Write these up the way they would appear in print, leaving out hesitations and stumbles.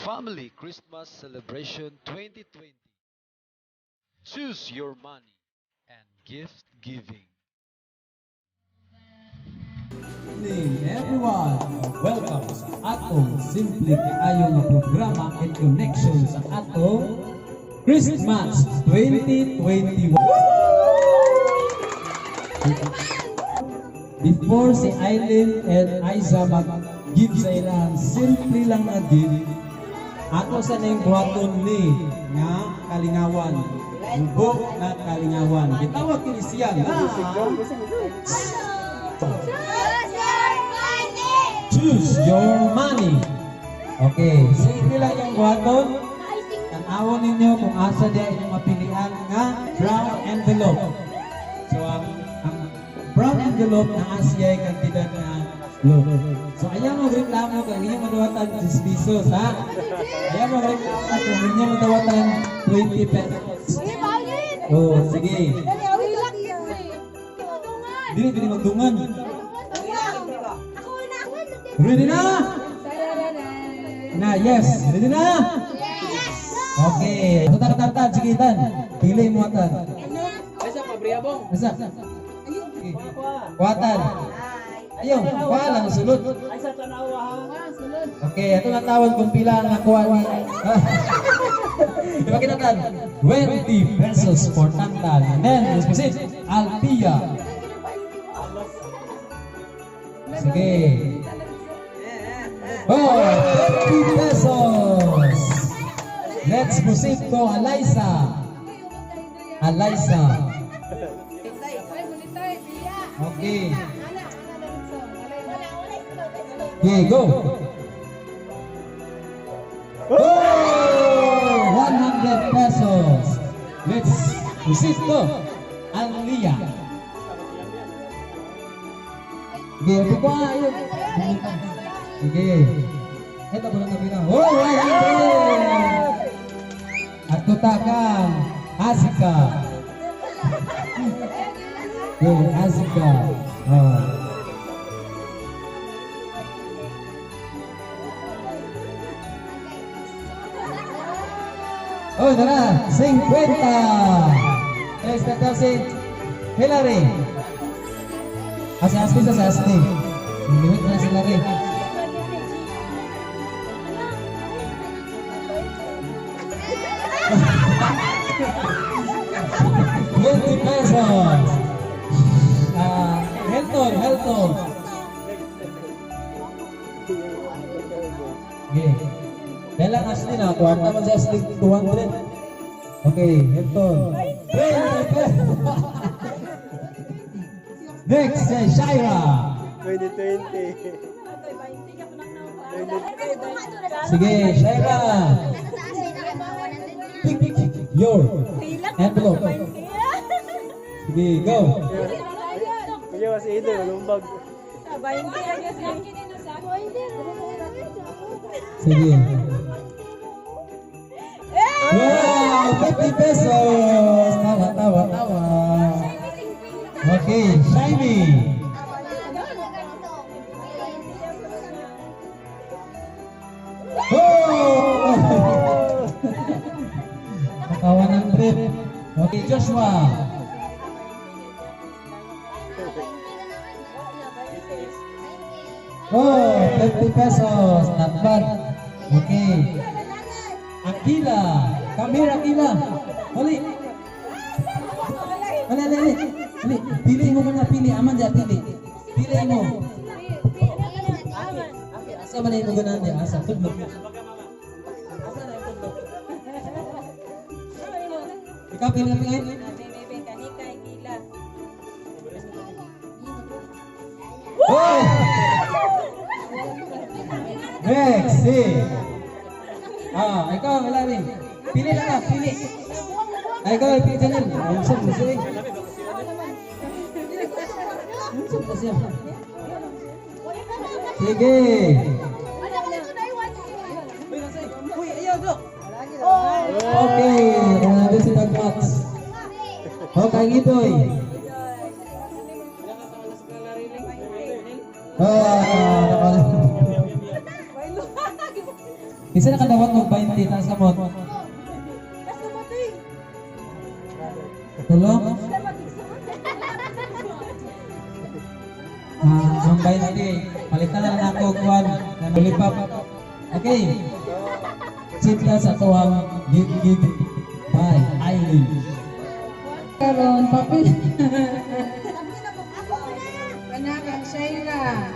Family Christmas Celebration 2020. Choose your money and gift giving. Good evening everyone! Welcome sa atong simple kaayo nga programa and connection sa atong Christmas 2021. Before si Aileen and Aiza mag-give sa ilang simple lang na gift, ato sa nang buhaton ni nga kalingawan. Ubok na kalingawan. Gitawag kini siya nga Choose your money. Okay, simple lang yung buhaton. Tanawon ninyo kung asa diya inyong mapilian nga brown envelope. So ang brown envelope na asya ay kantidad na blue. So ayaw mo reklamo kung inyong madawatan 10 pesos, ha? Ayaw mo reklamo kung inyong madawatan 20 pesos. Oh, sige. Dili magdungan. Ready na? Na, yes. Ready na? Okay. Tan. Sige, Tan. Pili mo, Tan. Asa pa, Briabong? Asa? Okay. Kuwatan. Ayun, kuha lang, sulod. Ay, sa tanawa ha? Okay, ito na tawag kung pila ang nakuha ni... Diba kinatan? 20 pesos for Tantan. And then, specific, Alpia. Sige. Oh, 50 pesos. Let's proceed to Eliza. Okay. Okay, go. Oh, 100 pesos. Let's proceed to Alia. Okay, buka yun. Sige. Ito po lang nabilang. Oh, 100! At tutakan, Asika. Okay, Asika. Oh. Oh, tara, 50! Next na daw si Hillary. Asasti sa Asasti. Limit na sila rin. $20 pesos. Helton. Okay. Kailang Ashley na, kuwarta man si Ashley 200. Okay, Helton. $20 pesos. Next, Shaira. 2020. Sige, Shaira. Pick your envelope. Sige, go. Kaya mas ito, malumbag. Sige. Wow, 50 pesos. Tawa. Okay, Shiny. Oh! Katawa ng trip. Okay, Joshua. Oh, 50 pesos. Not bad. Okay. Akila. Come here, Akila. Hali. Pili mo muna, pili. Aman dyan, pili. Pili mo. Asa man yung gunan niya? Asa? Tudlok. Asa na yung tudlok? Ikaw, pili na ngayon? Oh! Next, see. Ikaw, Melanie. Pili lang ka, pili. Ikaw, pili dyan. Unsog mo siya. Unsog mo siya. Sige. Okay, nabi si Dagmats. Okay, Ngitoy. Isa nakadawat mo 20 na sa mod. Tulong? Ang 20. Palitan na lang ako kuwan na nulipap. Okay. Sita sa tuwang give by Eileen. Karon papel. Kanakang Shaira.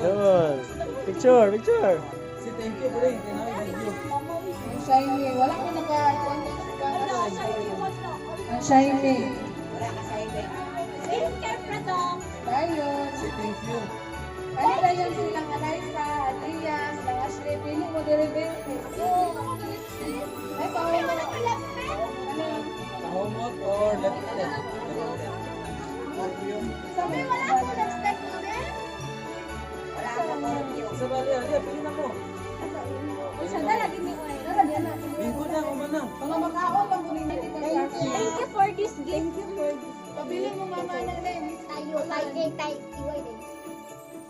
Doon. Picture, picture. Si thank you bro. Ang Shaira. Wala ko naka ang Shaira. Skincare product. Tayo. Si thank you. Ano na yan silang Alaysa, Alias, lang Ashley, pili mo derivate. Ay, pawin mo. Kahomot or left. Sabi, wala akong nag-step mo din. Sa bali, aliya, pili na mo. Isa na lagi mo eh. Lingkod na, umana. Mga makaon, pang kunin natin ng Jackie. Thank you for this gift. Pabili mo mama na rin. Tayo, iway din.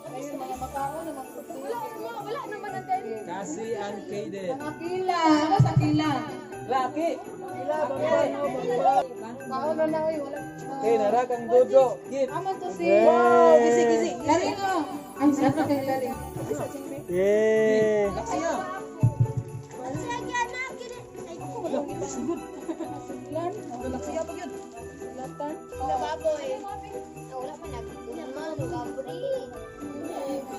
Ayun, mga makaon naman. Wala naman ang tayo. Kasi ang Kaden. Mga kila. Ano sa kila? Laki. Kaon na na, uy. Wala. Okay, narakang dojo. Gift. Aman to si... Yay! Wow, gisi-gisi. Lari ko. Ay, sarap kay Lari. Yay! Laksiya. Lan, ang laksiya pa yun. Latan. Baboy. Wala pa nagkulang baboy.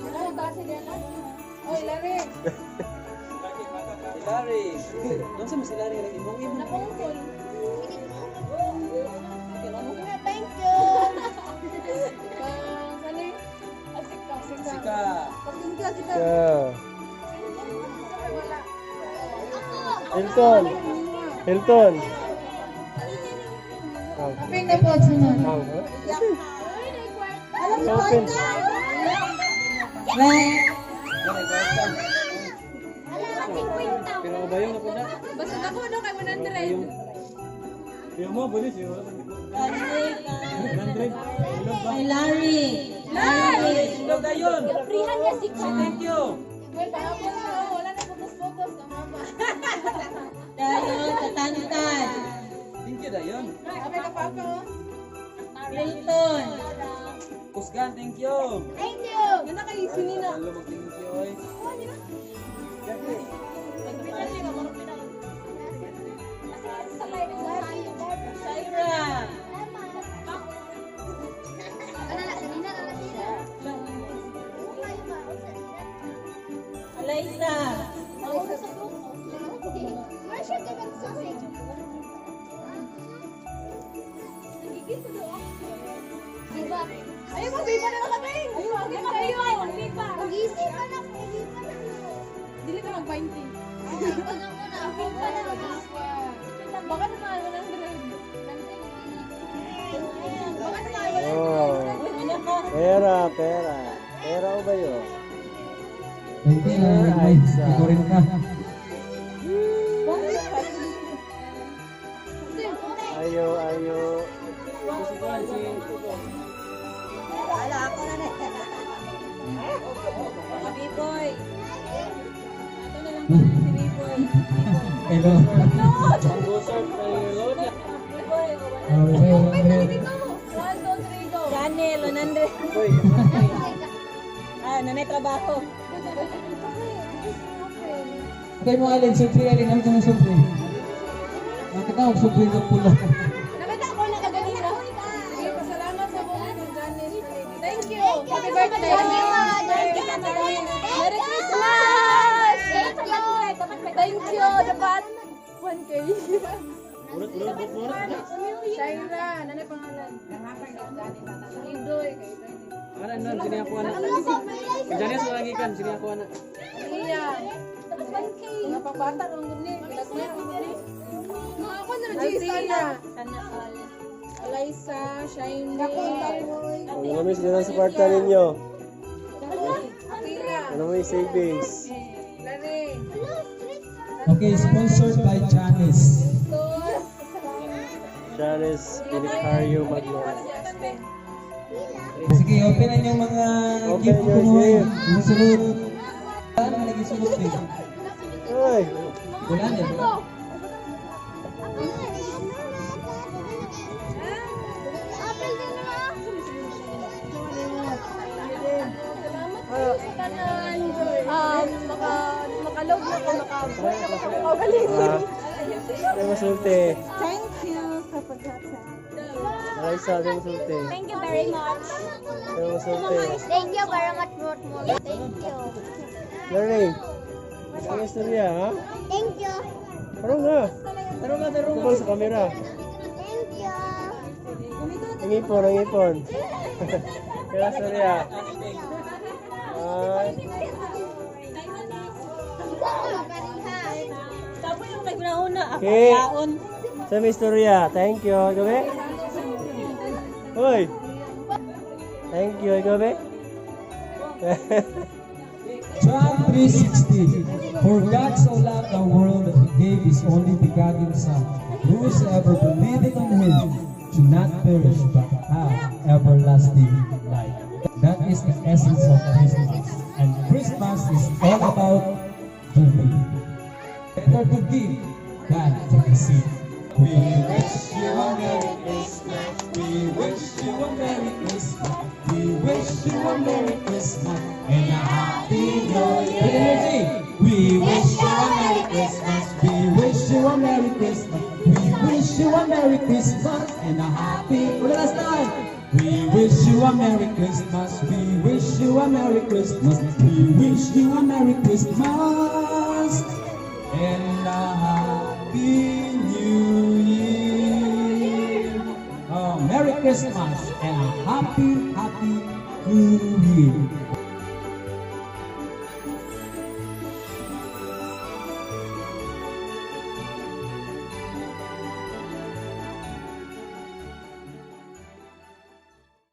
Ano kasi niya lang? Oy, Lari. Si Larry. Doon sa si Larry lagi mo imo. Napungkol. Thank you. Sali. Asika, asika. Sika. Pagtingka, asika. Yeah. Wala. Hilton. Hilton. Oh. Aping na po, sunod. Oh. Alam mo, Open. Right. Pero ubayong na po na. Basta ako, no, kay 100. Pero mo bulis yo. 100. Ay, Larry. Larry. Sino dayon? Prihan niya si Ka. Thank you. Well, kahapon na, wala na putos-putos ang mama. Dayon, katantan. Thank you dayon. Apay ka pa ako. Hilton. Kusgan, thank you. Thank you. Ganda kay Sinina. Hello, mag-thank you oy. Shaira. Alaysa. Ayun, mag-iba na nakating. Ayun, mag-iba kayo. Mag-isip ka na. Dili ka mag-20. Baka naman, 100. Baka naman, Oh. Pera, pera. Pera o ba yun? Thank you. Ay, ikaw rin ka. Ayo, ayo. Wala ako na rin. Biboy. Ito na lang pala si Biboy. Hello. Pang-busap kay Lola. Biboy. Okay. 1, 2, 3, go. Janel, 100. Uy. Ah, nanay trabaho. Okay mo Alin, supri Alin, ang kung supri. Nakita ko supri ng pula. Nakita ko na kaganina. Sige, pasalamat sa mga ng Janice. Thank you. Happy birthday. Merry Christmas. Thank you. Dapat 1K. Shaira. Nanay pangalan. Idoy. Ano nun, sini ako anak. Janice mo lagi kan, sini ako anak. Iya. Mga pagbata ng guni. Pinagmero ng guni. Mga ako na Gisana. Sana all. Alaysa, Shiny. Ano namin sila sa kwarta ninyo? Akira. Ano mo yung savings? Lari. Okay, sponsored by Janice. Tos. Janice Belicario Magno. Sige, open na yung mga Open gift your mo. gift. Yung sunod. Ano lagi sunod din? Uy. Wala na ba? Apple din naman. Makalog na ko, makabuhay na ko sa makagaling. Ay, masulti. Thank you sa paghatsa. Ay, sabi masulti. Thank you very much. Ay, masulti. Thank you very much, Motmore. Thank you. Learning. Ang istorya, ha? Thank you. Tarong nga. Kupal sa kamera. Thank you. Ang ipon, ang ipon. Kaya istorya. Ay. Tapos yung nagnauna, ako Okay. yaon. Sa may istorya. Thank you. Ikaw, be? Hoy. Thank you. Ikaw, be? John 3:16. For God so loved the world that He gave His only begotten Son, whosoever believeth on Him should not perish but have everlasting life. That is the essence of Christmas. And Christmas is all about giving. Better to give than to receive. We wish you a Merry Christmas. We wish you a Merry Christmas. We wish you a Merry Christmas and a Happy New Year. We wish you a Merry Christmas. We wish you a Merry Christmas. We wish you a Merry Christmas and a Happy. For the last time. We wish you a Merry Christmas. We wish you a Merry Christmas. We wish you a Merry Christmas and a Happy New Year. Oh, Merry Christmas and a happy New Year.